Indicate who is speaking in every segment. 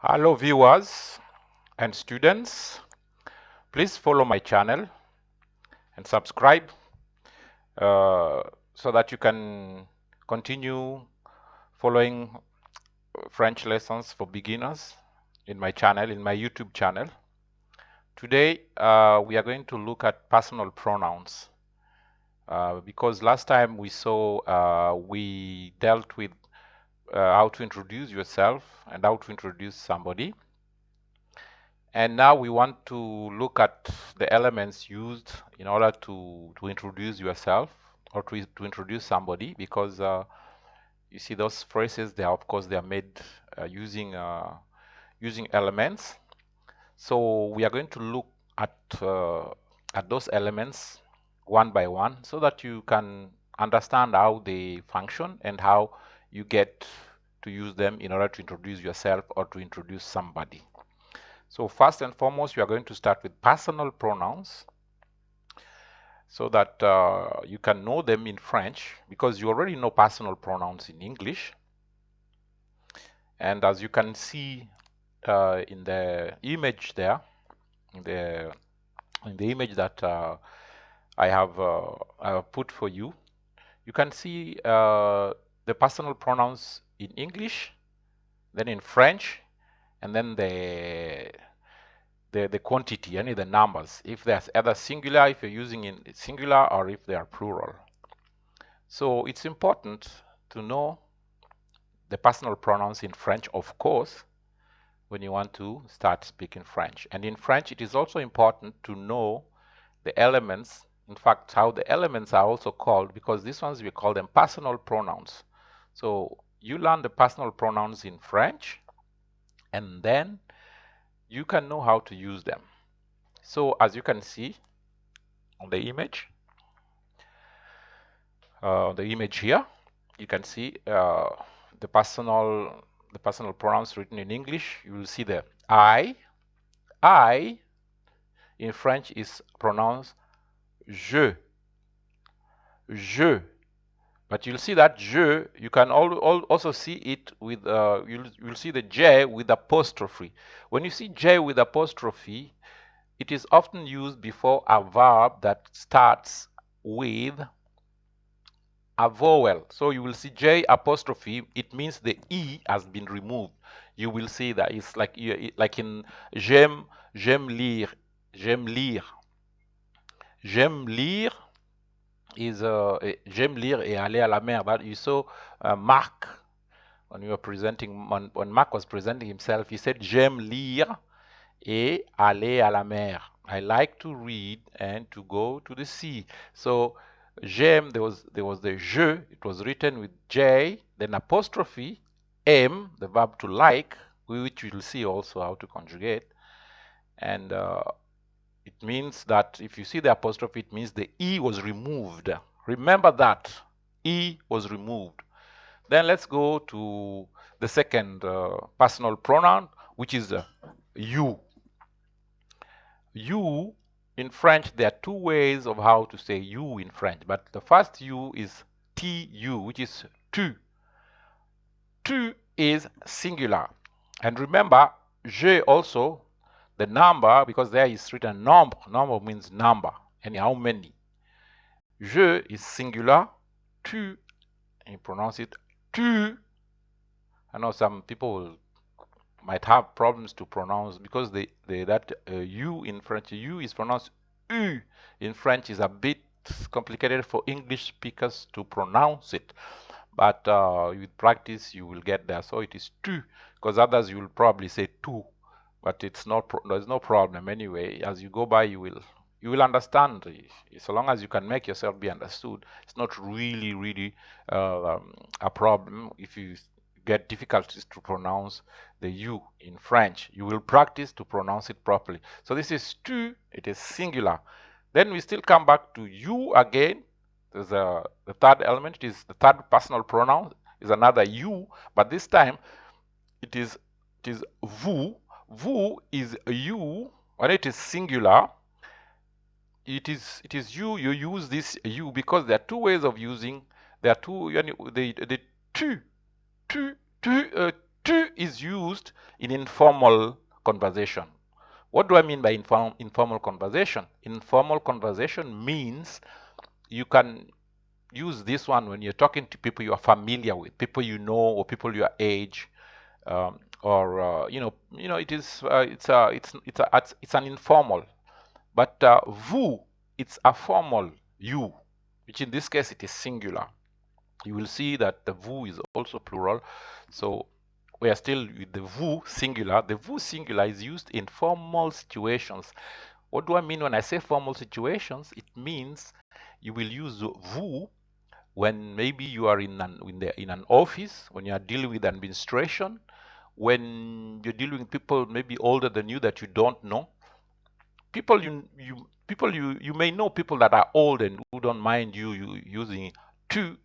Speaker 1: Hello viewers and students, please follow my channel and subscribe so that you can continue following French lessons for beginners in my channel, in my YouTube channel. Today we are going to look at personal pronouns because last time we dealt with how to introduce yourself and how to introduce somebody. And now we want to look at the elements used in order to introduce yourself or to introduce somebody, because you see those phrases, they are, of course, they are made using elements. So we are going to look at those elements one by one so that you can understand how they function and how you get to use them in order to introduce yourself or to introduce somebody. So first and foremost, we are going to start with personal pronouns so that you can know them in French, because you already know personal pronouns in English. And as you can see in the image there, in the image that I have put for you, you can see the personal pronouns in English, then in French, and then the quantity, any the numbers, if there's either singular, if you're using in singular, or if they are plural. So it's important to know the personal pronouns in French, of course, when you want to start speaking French. And in French, it is also important to know the elements, in fact, how the elements are also called, because these ones we call them personal pronouns. So you learn the personal pronouns in French, and then you can know how to use them. So as you can see on the image here, you can see the personal pronouns written in English. You will see the I in French is pronounced je, but you'll see that je, you can also see it with you'll see the j with apostrophe. When you see j with apostrophe, it is often used before a verb that starts with a vowel. So you will see J apostrophe, it means the E has been removed. You will see that it's like in j'aime lire. J'aime lire. J'aime lire is j'aime lire et aller à la mer. That you saw Mark when when Mark was presenting himself, he said j'aime lire et aller à la mer. I like to read and to go to the sea. So j'aime, there was the je, it was written with J, then apostrophe, M, the verb to like, which we'll see also how to conjugate. And it means that if you see the apostrophe, it means the E was removed. Remember that, E was removed. Then let's go to the second personal pronoun, which is you. You, in French, there are two ways of how to say you in French, but the first you is tu, which is tu. Tu is singular. And remember, je also, the number, because there is written nombre. Nombre means number, and how many. Je is singular. Tu, and you pronounce it tu. I know some people might have problems to pronounce because that u in French, u is pronounced u in French, is a bit complicated for English speakers to pronounce it, but with practice you will get there. So it is tu, because others you will probably say tu, but it's not there's no problem anyway. As you go by, you will understand. So long as you can make yourself be understood, it's not really a problem. If you get difficulties to pronounce the U in French, you will practice to pronounce it properly. So this is tu, it is singular. Then we still come back to you again. There's the third element, it is the third personal pronoun, is another you, but this time it is vous. Vous is you. When it is singular, it is you. You use this you because there are two ways of using. There are two. The tu Tu is used in informal conversation. What do I mean by informal conversation? Informal conversation means you can use this one when you're talking to people you are familiar with, people you know, or people your age, or it is it's an informal. But vous, it's a formal you, which in this case it is singular. You will see that the vous is also plural, so we are still with the vous singular. The vous singular is used in formal situations. What do I mean when I say formal situations? It means you will use vous when maybe you are in an office, when you are dealing with administration, when you're dealing with people maybe older than you that you don't know, people you may know, people that are old and who don't mind you using tu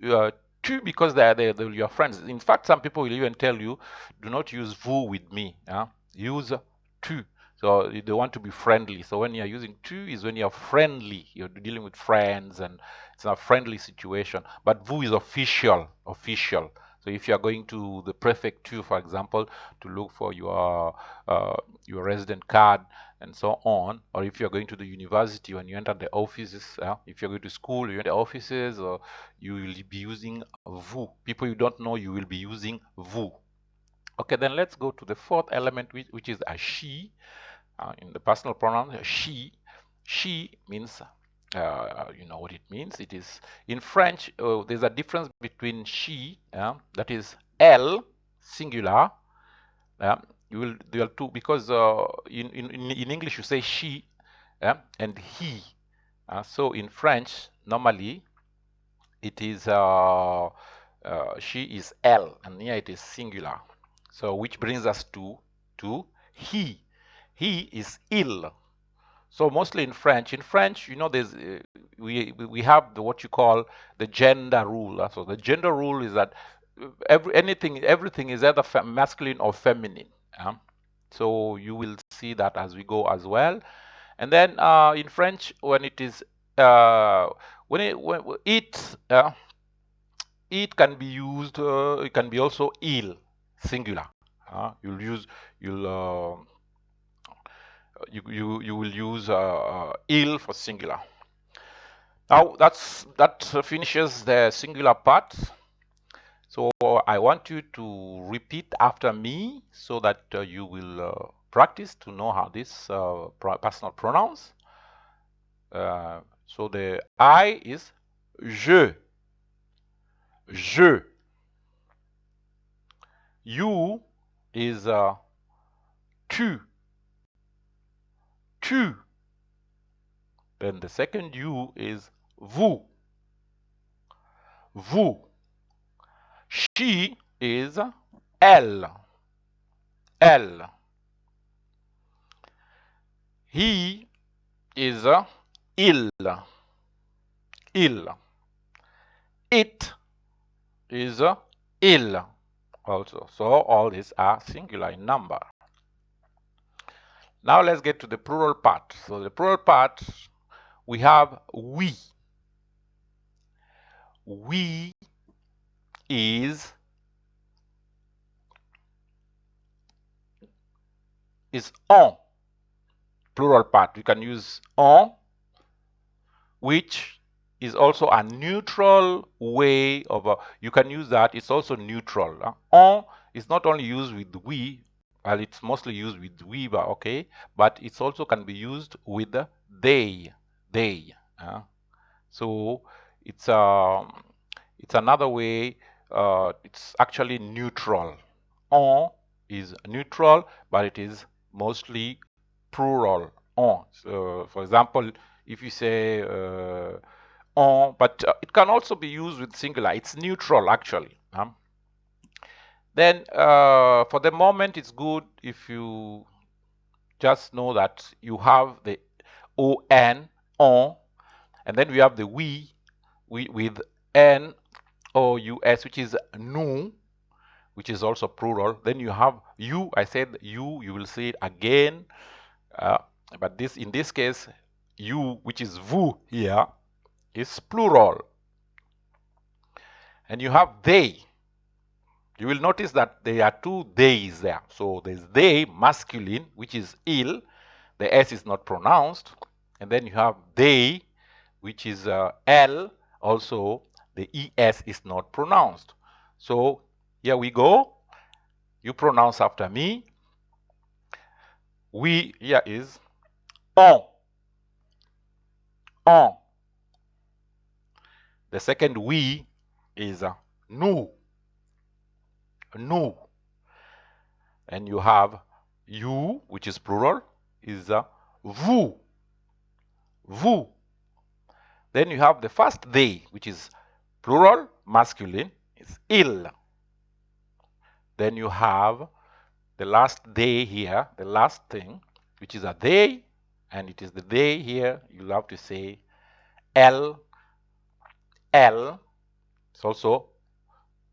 Speaker 1: because they're your friends. In fact, some people will even tell you, do not use vous with me. Use tu. So they want to be friendly. So when you're using tu is when you're friendly. You're dealing with friends and it's a friendly situation. But vous is official. So if you're going to the prefecture, for example, to look for your resident card and so on, or if you're going to the university, when you enter the offices, if you're going to school, you enter the offices, or you will be using vous. People you don't know, you will be using vous. Okay, then let's go to the fourth element, which is a she. In the personal pronoun, she means, you know what it means. It is in French. There's a difference between she, that is elle singular. There are two, because in English you say she and he. So in French, normally it is she is elle, and here it is singular. So which brings us to he. He is il. So mostly in French, you know, there's we have what you call the gender rule. So the gender rule is that everything is either masculine or feminine. So you will see that as we go as well. And then in French, when it is it can be used. It can be also il, singular. You will use il for singular. Now that finishes the singular part. So I want you to repeat after me so that you will practice to know how this personal pronouns. So the I is je. You is tu. Then the second you is vous. She is elle. He is il. It is il also. So all these are singular in number. Now let's get to the plural part. So the plural part, we have we. We is on. Plural part. You can use on, which is also a neutral way of you can use that. It's also neutral. On is not only used with we, well, it's mostly used with we, but okay, but it's also can be used with they. So it's another way. It's actually neutral. On is neutral, but it is mostly plural. On. So for example, if you say on, but it can also be used with singular. It's neutral actually. Then for the moment, it's good if you just know that you have the on, and then we have the we with nous, which is nous, which is also plural. Then you have you. I said you will see it again, but in this case, you, which is vous here, is plural. And you have they. you will notice that there are two theys there. So there's they, masculine, which is il. The S is not pronounced. And then you have they, which is L. Also, the ES is not pronounced. So here we go. You pronounce after me. We, here is on. On. The second we is nous. Nous. And you have you, which is plural, is vous. Vous. Then you have the first they, which is plural, masculine, is il. Then you have the last they here, the last thing, which is a they, and it is the they here. You'll have to say L. L. It's also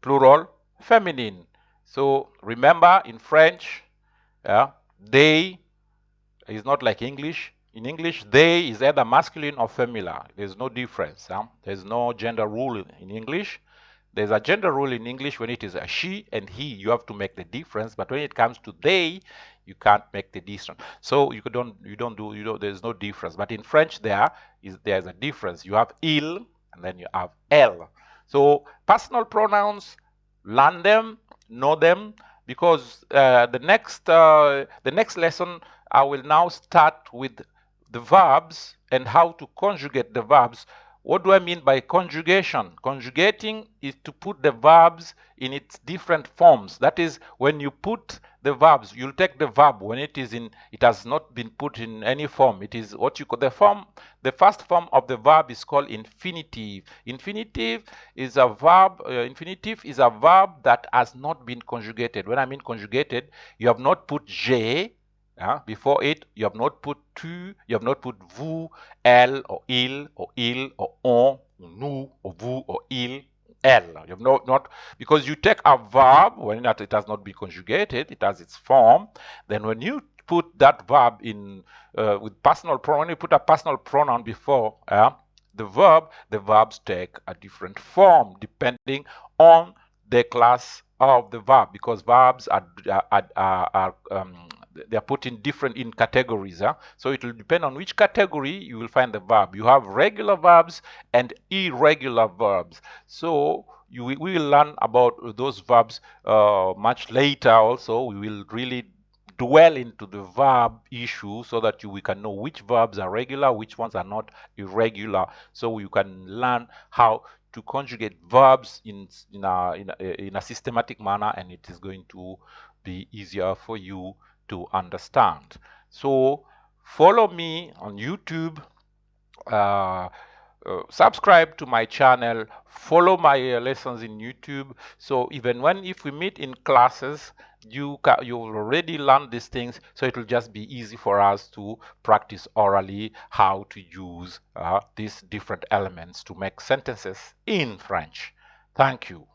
Speaker 1: plural, feminine. So remember, in French, they is not like English. In English, they is either masculine or feminine. There's no difference. There's no gender rule in English. There's a gender rule in English when it is a she and he. You have to make the difference. But when it comes to they, you can't make the difference. So there's no difference. But in French, there's a difference. You have il and then you have elle. So personal pronouns, learn them, know them, because the next lesson I will now start with the verbs and how to conjugate the verbs. What do I mean by conjugation? Conjugating is to put the verbs in its different forms. That is, when you put the verbs, you'll take the verb when it has not been put in any form. It is what you call the first form of the verb is called infinitive. Infinitive is a verb that has not been conjugated. When I mean conjugated, you have not put je before it, you have not put tu, you have not put vous, elle, or il, or on, or nous, or vous, or il, elle. You have not, because you take a verb when it has not been conjugated, it has its form. Then when you put that verb in with personal pronoun, when you put a personal pronoun before the verbs take a different form depending on the class of the verb, because verbs they're put in different categories. So it will depend on which category you will find the verb. You have regular verbs and irregular verbs. So we will learn about those verbs much later. Also, we will really dwell into the verb issue so that we can know which verbs are regular, which ones are not irregular. So you can learn how to conjugate verbs in a systematic manner, and it is going to be easier for you to understand. So follow me on YouTube, subscribe to my channel, follow my lessons in YouTube. So even if we meet in classes, you already learned these things, so it will just be easy for us to practice orally how to use these different elements to make sentences in French. Thank you.